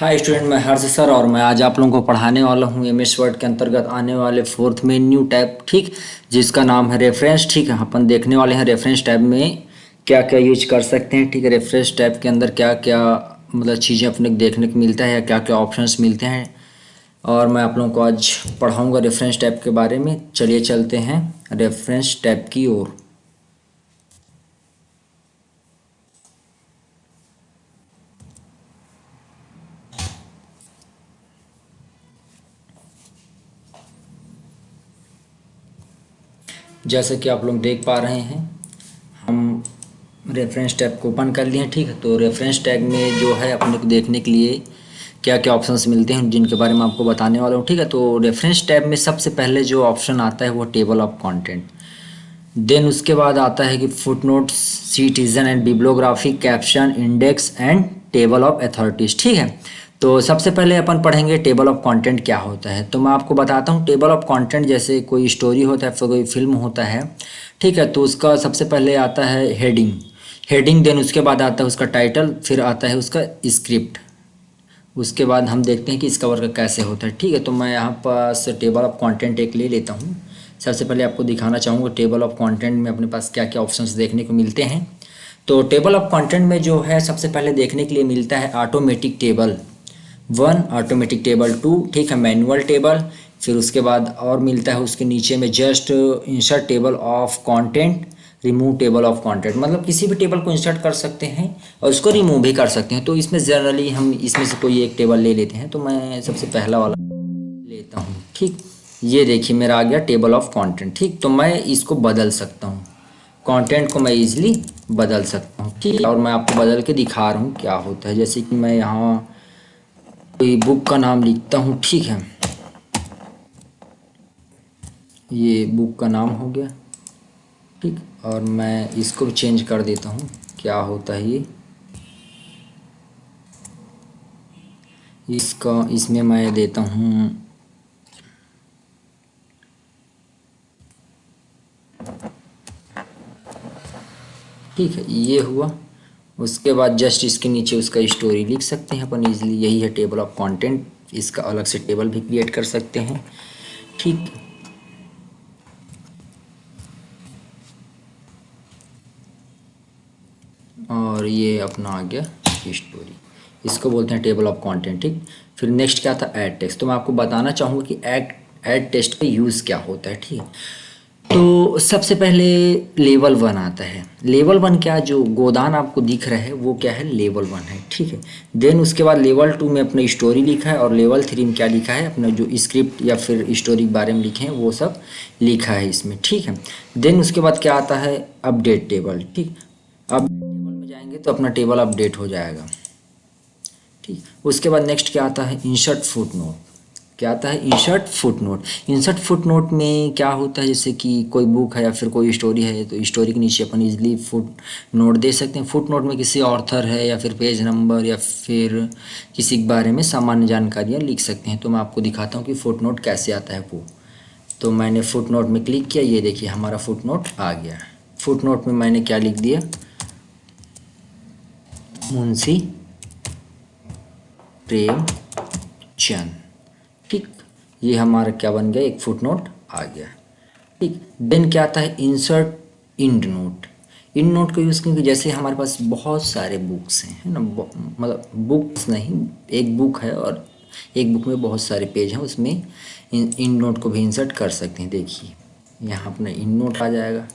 Hi student, मैं हर्ष sir और मैं आज आप लोगों को पढ़ाने वाला हूँ एमएस वर्ड के अंतर्गत आने वाले फोर्थ में न्यू टैब, ठीक, जिसका नाम है रेफरेंस। ठीक है, अपन देखने वाले हैं रेफरेंस टैब में क्या क्या यूज कर सकते हैं। ठीक है, रेफरेंस टैब के अंदर क्या क्या मतलब चीज़ें अपने को देखने को मिलता है या क्या क्या ऑप्शंस मिलते हैं, और मैं आप लोगों को आज पढ़ाऊँगा रेफरेंस टैब के बारे में। चलिए चलते हैं रेफरेंस टैब की ओर। जैसे कि आप लोग देख पा रहे हैं, हम रेफरेंस टैब को ओपन कर लिए हैं। ठीक है, तो रेफरेंस टैब में जो है अपने को देखने के लिए क्या क्या ऑप्शंस मिलते हैं जिनके बारे में आपको बताने वाला हूँ। ठीक है, तो रेफरेंस टैब में सबसे पहले जो ऑप्शन आता है वो टेबल ऑफ कंटेंट। देन उसके बाद आता है कि footnotes, citizen and bibliography, caption, index and table of authorities. ठीक है, तो सबसे पहले अपन पढ़ेंगे टेबल ऑफ कंटेंट क्या होता है। तो मैं आपको बताता हूँ टेबल ऑफ कंटेंट, जैसे कोई स्टोरी होता है फिर कोई फिल्म होता है। ठीक है, तो उसका सबसे पहले आता है हेडिंग, देन उसके बाद आता है उसका टाइटल, फिर आता है उसका स्क्रिप्ट। उसके बाद हम देखते हैं कि इसका वर्क कैसे होता है। ठीक है, तो मैं यहाँ पास टेबल ऑफ कंटेंट एक ले लेता हूँ। सबसे पहले आपको दिखाना चाहूँगा टेबल ऑफ कंटेंट में अपने पास क्या क्या ऑप्शंस देखने को मिलते हैं। तो टेबल ऑफ कंटेंट में जो है सबसे पहले देखने के लिए मिलता है ऑटोमेटिक टेबल 1, ऑटोमेटिक टेबल 2, ठीक है, मैनुअल टेबल। फिर उसके बाद और मिलता है उसके नीचे में just insert table of content, remove table of content, मतलब किसी भी टेबल को इंसर्ट कर सकते हैं और उसको रिमूव भी कर सकते हैं। तो इसमें जनरली हम इसमें से कोई एक टेबल ले लेते हैं। तो मैं सबसे पहला वाला लेता हूँ। ठीक, ये देखिए मेरा आ गया टेबल ऑफ कंटेंट। ठीक, तो मैं इसको बदल सकता हूँ, कंटेंट को मैं इजीली बदल सकता हूँ। ठीक, और मैं आपको बदल के दिखा रहा हूँ क्या होता है। जैसे कि मैं यहाँ कोई बुक का नाम लिखता हूँ। ठीक है, ये बुक का नाम हो गया। ठीक, और मैं इसको भी चेंज कर देता हूँ, क्या होता है ये, इसका इसमें मैं देता हूँ ठीक है, ये हुआ। उसके बाद जस्ट इसके नीचे उसका स्टोरी लिख सकते हैं अपन इजीली, यही है टेबल ऑफ कंटेंट। इसका अलग से टेबल भी क्रिएट कर सकते हैं। ठीक, और ये अपना आ गया स्टोरी, इसको बोलते हैं टेबल ऑफ कंटेंट। ठीक, फिर नेक्स्ट क्या था, ऐड टेक्स्ट। तो मैं आपको बताना चाहूँगा कि ऐड टेक्स्ट का यूज़ क्या होता है। ठीक है, तो सबसे पहले लेवल 1 आता है। लेवल 1 क्या, जो गोदान आपको दिख रहा है वो क्या है, लेवल 1 है। ठीक है, देन उसके बाद लेवल 2 में अपना स्टोरी लिखा है, और लेवल 3 में क्या लिखा है, अपना जो स्क्रिप्ट या फिर स्टोरी के बारे में लिखे हैं वो सब लिखा है इसमें। ठीक है, देन उसके बाद क्या आता है, अपडेट टेबल। ठीक, अब टेबल में जाएंगे तो अपना टेबल अपडेट हो जाएगा। ठीक, उसके बाद नेक्स्ट क्या आता है, इंसर्ट फुटनोट। क्या आता है, इंसर्ट फुटनोट। इंसर्ट फुटनोट में क्या होता है, जैसे कि कोई बुक है या फिर कोई स्टोरी है तो स्टोरी के नीचे अपन इजीली फुट नोट दे सकते हैं। फुट नोट में किसी ऑथर है या फिर पेज नंबर या फिर किसी के बारे में सामान्य जानकारियाँ लिख सकते हैं। तो मैं आपको दिखाता हूँ कि फुट नोट कैसे आता है वो। तो मैंने फुट नोट में क्लिक किया, ये देखिए हमारा फुट नोट आ गया। फुट नोट में मैंने क्या लिख दिया, मुंशी प्रेमचंद। ठीक, ये हमारा क्या बन गया, एक फुटनोट आ गया। ठीक, देन क्या आता है, insert end note. End note का यूज़ क्योंकि जैसे हमारे पास बहुत सारे बुक्स हैं, है ना, मतलब बुक्स नहीं, एक बुक है और एक बुक में बहुत सारे पेज हैं, उसमें इंड नोट को भी इंसर्ट कर सकते हैं। देखिए यहाँ अपना इंड नोट आ जाएगा।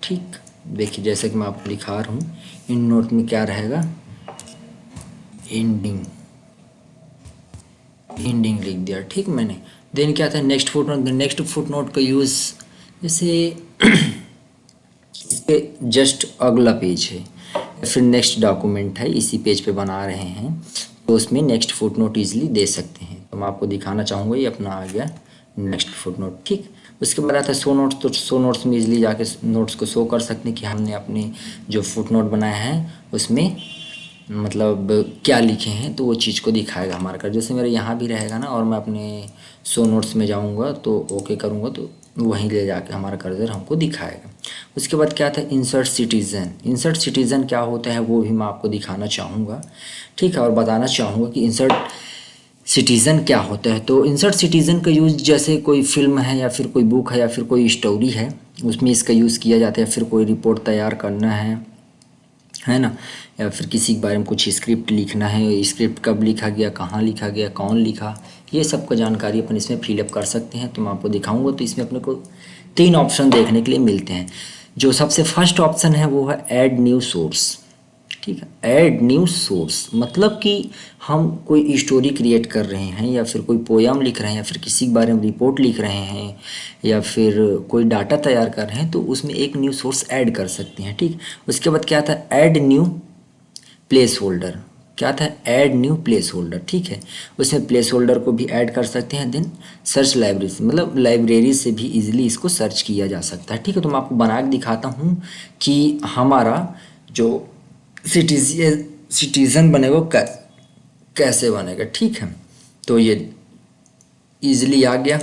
ठीक, देखिए जैसे कि मैं आपको दिखा रहा हूँ, इंड नोट में क्या रहेगा, एंडिंग लिख दिया। ठीक, मैंने देन क्या था, नेक्स्ट फुटनोट। नेक्स्ट फुटनोट का यूज़ जैसे इसके जस्ट अगला पेज है, फिर नेक्स्ट डॉक्यूमेंट है, इसी पेज पे बना रहे हैं तो उसमें नेक्स्ट फुटनोट इजीली दे सकते हैं। तो मैं आपको दिखाना चाहूँगा, ये अपना आ गया नेक्स्ट फुटनोट। ठीक, उसके बाद आता है शो नोट्स। तो शो नोट्स में इजीली जाके नोट्स को शो कर सकते हैं कि हमने अपने जो फुटनोट बनाया है उसमें मतलब क्या लिखे हैं, तो वो चीज़ को दिखाएगा हमारा कर। जैसे मेरे यहाँ भी रहेगा ना, और मैं अपने शो नोट्स में जाऊँगा तो ओके करूँगा तो वहीं ले जाके हमारा कर्सर हमको दिखाएगा। उसके बाद क्या था, इंसर्ट सिटीज़न। इंसर्ट सिटीज़न क्या होता है वो भी मैं आपको दिखाना चाहूँगा, ठीक है, और बताना चाहूँगा कि इंसर्ट सिटीज़न क्या होता है। तो इंसर्ट सिटीज़न का यूज़ जैसे कोई फिल्म है या फिर कोई बुक है या फिर कोई स्टोरी है, उसमें इसका यूज़ किया जाता है। फिर कोई रिपोर्ट तैयार करना है ना, या फिर किसी के बारे में कुछ स्क्रिप्ट लिखना है, स्क्रिप्ट कब लिखा गया, कहाँ लिखा गया, कौन लिखा, ये सब का जानकारी अपन इसमें फिलअप कर सकते हैं। तो मैं आपको दिखाऊंगा। तो इसमें अपने को 3 ऑप्शन देखने के लिए मिलते हैं। जो सबसे फर्स्ट ऑप्शन है वो है ऐड न्यू सोर्स, ठीक है। ऐड न्यू सोर्स मतलब कि हम कोई स्टोरी क्रिएट कर रहे हैं या फिर कोई पोयम लिख रहे हैं या फिर किसी के बारे में रिपोर्ट लिख रहे हैं या फिर कोई डाटा तैयार कर रहे हैं, तो उसमें एक न्यू सोर्स ऐड कर सकते हैं, ठीक। उसके बाद क्या था, ऐड न्यू प्लेस होल्डर। क्या था, ऐड न्यू प्लेस होल्डर, ठीक है। उसमें प्लेस होल्डर को भी ऐड कर सकते हैं। देन सर्च लाइब्रेरी से, मतलब लाइब्रेरी से भी इजीली इसको सर्च किया जा सकता है, ठीक है। तो मैं आपको बना के दिखाता हूँ कि हमारा जो सिटीज़न बनेगा वो कैसे बनेगा, ठीक है। तो ये ईज़िली आ गया।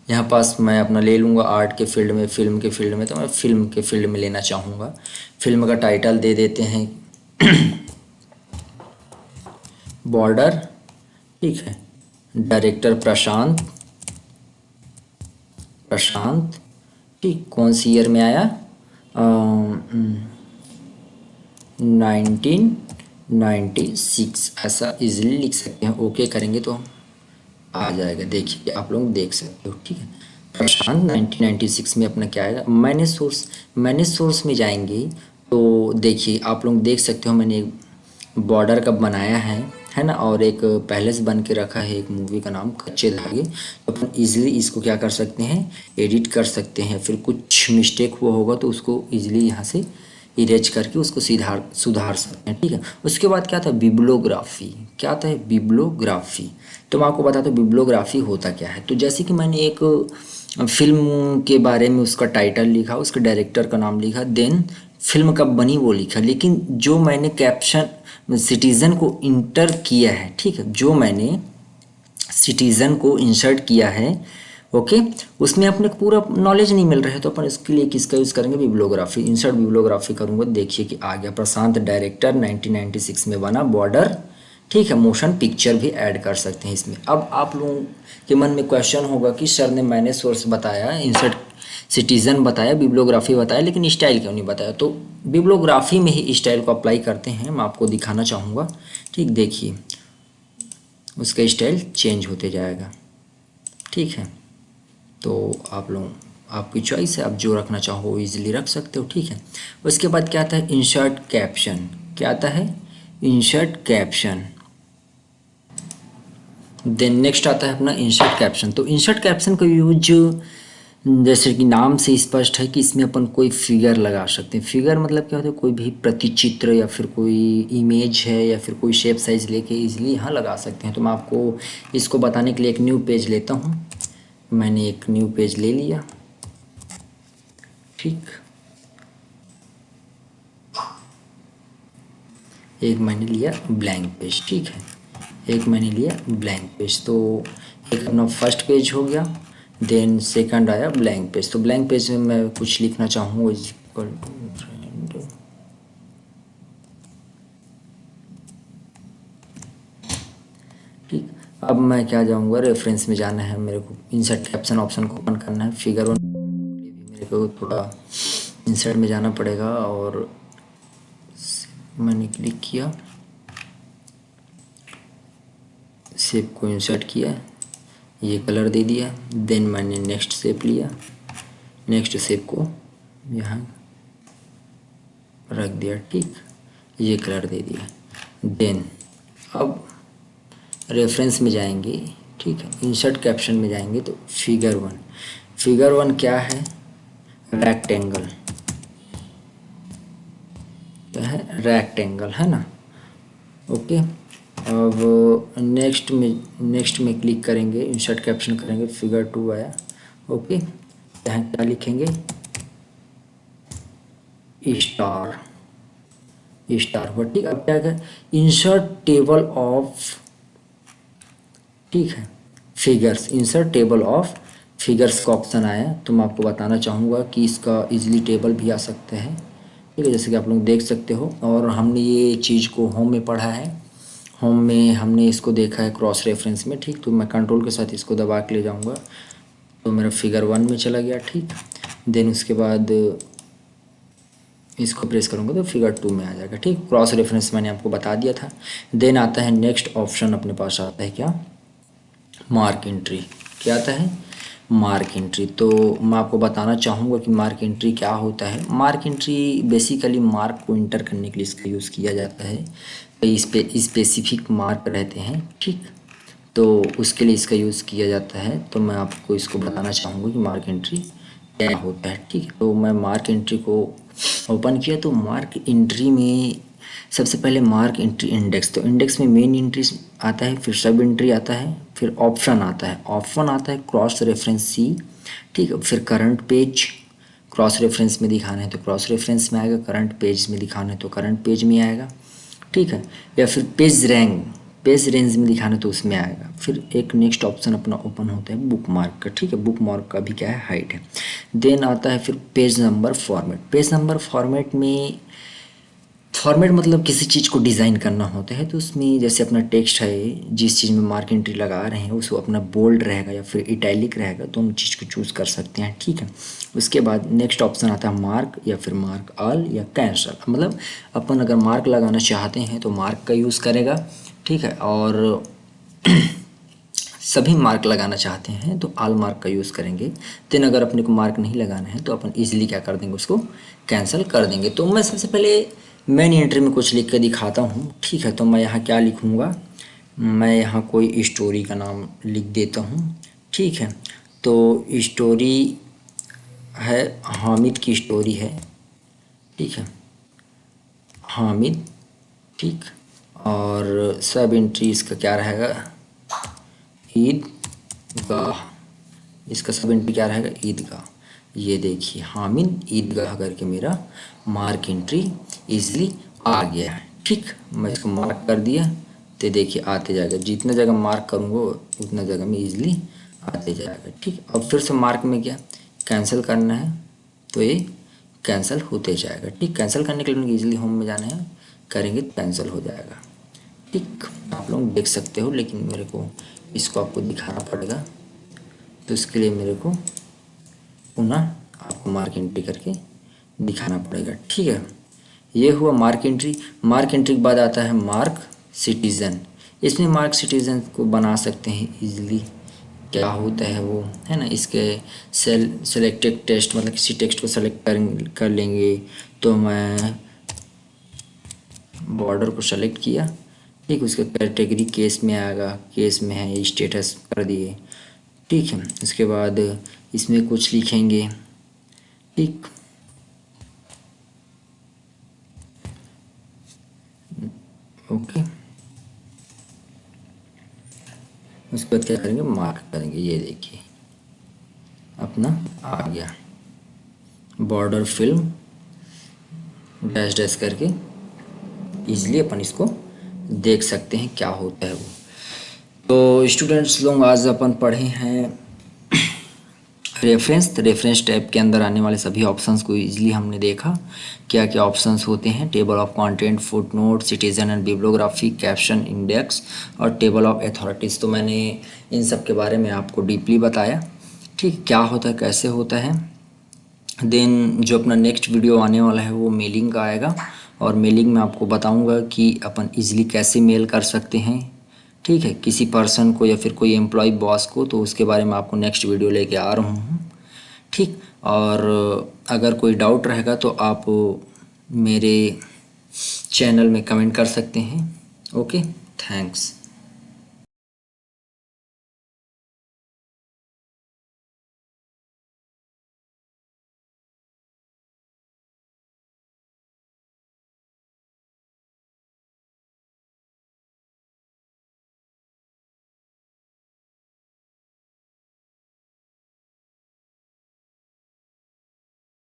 यहाँ पास मैं अपना ले लूँगा आर्ट के फील्ड में, फिल्म के फील्ड में, तो मैं फिल्म के फील्ड में लेना चाहूँगा। फिल्म का टाइटल दे देते हैं बॉर्डर, ठीक है। डायरेक्टर प्रशांत, ठीक। कौन सी ईयर में आया, 1996, ऐसा इजीली लिख सकते हैं। ओके करेंगे तो आ जाएगा, देखिए आप लोग देख सकते हो, ठीक है। प्रशांत 1996 में अपना क्या आएगा, मैनेज सोर्स में जाएंगे तो देखिए आप लोग देख सकते हो मैंने एक बॉर्डर का बनाया है ना, और एक पहले से बन के रखा है एक मूवी का नाम कच्चे धागे। तो अपन इजीली इसको क्या कर सकते हैं, एडिट कर सकते हैं। फिर कुछ मिस्टेक हुआ होगा तो उसको इजीली यहाँ से इरेज करके उसको सुधार सकते हैं, ठीक है। उसके बाद क्या था, बिब्लोग्राफी। क्या था, बिब्लोग्राफी। तो मैं आपको बताता हूँ बिब्लोग्राफी होता क्या है। तो जैसे कि मैंने एक फिल्म के बारे में उसका टाइटल लिखा, उसके डायरेक्टर का नाम लिखा, देन फिल्म कब बनी वो लिखा, लेकिन जो मैंने कैप्शन सिटीज़न को इंटर किया है, ठीक है, जो मैंने सिटीज़न को इंसर्ट किया है, ओके, उसमें अपने को पूरा नॉलेज नहीं मिल रहा है। तो अपन इसके लिए किसका यूज़ करेंगे, बिब्लोग्राफी। इंसर्ट बिब्लोग्राफी करूँगा, देखिए कि आ गया, प्रशांत डायरेक्टर 1996 में बना बॉर्डर, ठीक है। मोशन पिक्चर भी ऐड कर सकते हैं इसमें। अब आप लोगों के मन में क्वेश्चन होगा कि सर ने मैंने सोर्स बताया, इंसर्ट सिटीज़न बताया, बिब्लोग्राफी बताया, लेकिन स्टाइल क्यों नहीं बताया। तो बिब्लोग्राफी में ही स्टाइल को अप्लाई करते हैं, मैं आपको दिखाना चाहूँगा, ठीक। देखिए उसका स्टाइल चेंज होते जाएगा, ठीक है। तो आप लोग, आपकी चॉइस है, आप जो रखना चाहो वो ईजिली रख सकते हो, ठीक है। उसके बाद क्या आता है, इंसर्ट कैप्शन। क्या आता है, इंसर्ट कैप्शन। देन नेक्स्ट आता है अपना इंसर्ट कैप्शन। तो इंसर्ट कैप्शन का यूज जैसे कि नाम से स्पष्ट है कि इसमें अपन कोई फिगर लगा सकते हैं। फिगर मतलब क्या होता है, कोई भी प्रतिचित्र या फिर कोई इमेज है या फिर कोई शेप साइज लेके इजीली यहाँ लगा सकते हैं। तो मैं आपको इसको बताने के लिए एक न्यू पेज लेता हूँ। मैंने एक न्यू पेज ले लिया, ठीक। एक मैंने लिया ब्लैंक पेज, ठीक है। एक मैंने लिया ब्लैंक पेज। तो एक अपना फर्स्ट पेज हो गया, देन सेकंड आया ब्लैंक पेज। तो ब्लैंक पेज में मैं कुछ लिखना चाहूँ, इज इक्वल टू फ्रेंड, ठीक। अब मैं क्या जाऊँगा, रेफरेंस में जाना है मेरे को, इंसर्ट कैप्शन ऑप्शन को ओपन करना है। फिगर वन भी मेरे को थोड़ा इंसर्ट में जाना पड़ेगा, और मैंने क्लिक किया, शेप को इंसर्ट किया, ये कलर दे दिया। देन मैंने नेक्स्ट शेप लिया, नेक्स्ट शेप को यहाँ रख दिया, ठीक, ये कलर दे दिया। देन अब रेफरेंस में जाएंगे, ठीक है, इंसर्ट कैप्शन में जाएंगे तो फिगर वन क्या है, रेक्टेंगल, क्या है, रेक्टेंगल, है ना, ओके। अब नेक्स्ट में क्लिक करेंगे, इंसर्ट कैप्शन करेंगे, फिगर 2 आया, ओके। यहाँ क्या लिखेंगे, स्टार हुआ, ठीक। अब क्या है, इंसर्ट टेबल ऑफ, ठीक है, figures, insert table of figures का ऑप्शन आया तो मैं आपको बताना चाहूँगा कि इसका इजीली टेबल भी आ सकता है, ठीक है, जैसे कि आप लोग देख सकते हो। और हमने ये चीज़ को होम में पढ़ा है, होम में हमने इसको देखा है क्रॉस रेफरेंस में, ठीक। तो मैं कंट्रोल के साथ इसको दबा के ले जाऊँगा तो मेरा फिगर 1 में चला गया, ठीक। देन उसके बाद इसको प्रेस करूँगा तो फिगर 2 में आ जाएगा, ठीक। क्रॉस रेफरेंस मैंने आपको बता दिया था। देन आता है नेक्स्ट ऑप्शन, अपने पास आता है क्या, मार्क एंट्री। क्या आता है, मार्क एंट्री। तो मैं आपको बताना चाहूँगा कि मार्क एंट्री क्या होता है। मार्क एंट्री बेसिकली मार्क को इंटर करने के लिए इसका यूज़ किया जाता है। कई स्पेसिफिक मार्क रहते हैं, ठीक, तो उसके लिए इसका यूज़ किया जाता है। तो मैं आपको इसको बताना चाहूँगा कि मार्क एंट्री क्या होता है, ठीक है। तो मैं मार्क एंट्री को ओपन किया तो मार्क एंट्री में सबसे पहले मार्क एंट्री इंडेक्स, तो इंडेक्स में मेन एंट्री आता है, फिर सब एंट्री आता है, फिर ऑप्शन आता है, ऑप्शन आता है क्रॉस रेफरेंस सी, ठीक है। फिर करंट पेज, क्रॉस रेफरेंस में दिखाना है तो क्रॉस रेफरेंस में आएगा, करंट पेज में दिखाना है तो करंट पेज में आएगा, ठीक है। या फिर पेज रैंक, पेज रेंज में दिखाना है तो उसमें आएगा। फिर एक नेक्स्ट ऑप्शन अपना ओपन होता है बुक मार्क का, ठीक है। बुक मार्क का भी क्या है, हाइट है। देन आता है फिर page number format. Page number format में, फॉर्मेट मतलब किसी चीज़ को डिज़ाइन करना होता है तो उसमें जैसे अपना टेक्स्ट है, जिस चीज़ में मार्क एंट्री लगा रहे हैं उसको अपना बोल्ड रहेगा या फिर इटैलिक रहेगा, दोनों चीज़ को चूज़ कर सकते हैं, ठीक है। उसके बाद नेक्स्ट ऑप्शन आता है मार्क या फिर मार्क ऑल या कैंसल, मतलब अपन अगर मार्क लगाना चाहते हैं तो मार्क का यूज़ करेगा, ठीक है। और सभी मार्क लगाना चाहते हैं तो ऑल मार्क का यूज़ करेंगे। देन अगर अपने को मार्क नहीं लगाना है तो अपन ईजिली क्या कर देंगे, उसको कैंसिल कर देंगे। तो मैं सबसे पहले मेन एंट्री में कुछ लिख के दिखाता हूँ, ठीक है। तो मैं यहाँ क्या लिखूँगा, मैं यहाँ कोई स्टोरी का नाम लिख देता हूँ, ठीक है। तो स्टोरी है, हामिद की स्टोरी है, ठीक है, हामिद, ठीक। और सब एंट्री इसका क्या रहेगा, ईदगाह, इसका सब एंट्री क्या रहेगा, ईदगाह। ये देखिए हामिद ईदगाह करके मेरा मार्क एंट्री इजीली आ गया है, ठीक। मैं इसको मार्क कर दिया तो देखिए आते जाएगा, जितना जगह मार्क करूँगा उतना जगह में इजीली आते जाएगा, ठीक। अब फिर से मार्क में क्या कैंसिल करना है तो ये कैंसिल होते जाएगा, ठीक। कैंसिल करने के लिए उनको ईजिली होम में जाना है, करेंगे तो कैंसिल हो जाएगा, ठीक। आप लोग देख सकते हो, लेकिन मेरे को इसको आपको दिखाना पड़ेगा तो इसके लिए मेरे को पुनः आपको मार्क एंट्री करके दिखाना पड़ेगा, ठीक है। ये हुआ मार्क एंट्री। मार्क एंट्री के बाद आता है मार्क सिटीज़न। इसमें मार्क सिटीज़न को बना सकते हैं इजीली, क्या होता है वो, है ना, इसके सेलेक्टेड टेक्स्ट, मतलब किसी टेक्स्ट को सेलेक्ट कर लेंगे। तो मैं बॉर्डर को सेलेक्ट किया, ठीक। उसका कैटेगरी केस में आएगा, केस में है, स्टेटस कर दिए, ठीक है। उसके बाद इसमें कुछ लिखेंगे, ठीक। ओके, उसके बाद क्या करेंगे, मार्क करेंगे। ये देखिए अपना आ गया बॉर्डर फिल्म डैश डैश करके, इजीली अपन इसको देख सकते हैं क्या होता है वो। तो स्टूडेंट्स लोग आज अपन पढ़े हैं रेफरेंस। तो रेफरेंस टैब के अंदर आने वाले सभी ऑप्शंस को इजीली हमने देखा, क्या क्या ऑप्शंस होते हैं, table of content, footnote, citizen and bibliography, caption, index और टेबल ऑफ अथॉरिटीज़। तो मैंने इन सब के बारे में आपको डीपली बताया, ठीक, क्या होता है, कैसे होता है। देन जो अपना नेक्स्ट वीडियो आने वाला है वो मेलिंग का आएगा, और मेलिंग में आपको बताऊंगा कि अपन इजीली कैसे मेल कर सकते हैं, ठीक है, किसी पर्सन को या फिर कोई एम्प्लॉय बॉस को। तो उसके बारे में आपको नेक्स्ट वीडियो लेके आ रहा हूँ, ठीक। और अगर कोई डाउट रहेगा तो आप मेरे चैनल में कमेंट कर सकते हैं। Okay, thanks.